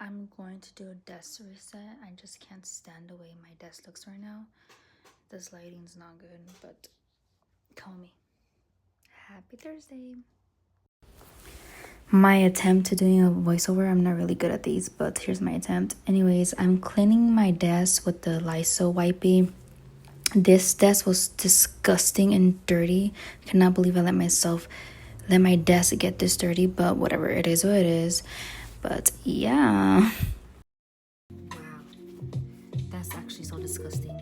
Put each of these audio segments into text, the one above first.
I'm going to do a desk reset. I just can't stand the way my desk looks right now. This lighting's not good, but call me. Happy Thursday. My attempt to doing a voiceover, I'm not really good at these, but here's my attempt. Anyways, I'm cleaning my desk with the Lysol wipey. This desk was disgusting and dirty. Cannot believe I let my desk get this dirty, but whatever, it is what it is. But yeah. Wow, that's actually so disgusting.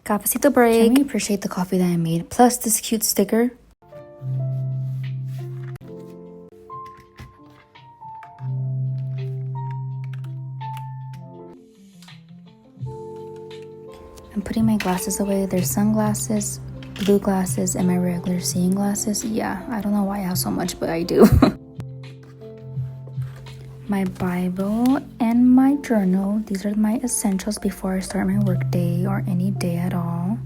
Cafecito break. Can we appreciate the coffee that I made? Plus this cute sticker. I'm putting my glasses away. There's sunglasses, blue glasses, and my regular seeing glasses. Yeah, I don't know why I have so much, but I do. My Bible and my journal. These are my essentials before I start my work day or any day at all.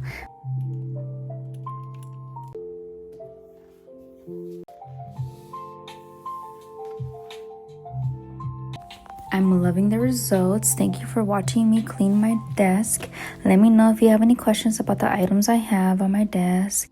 I'm loving the results. Thank you for watching me clean my desk. Let me know if you have any questions about the items I have on my desk.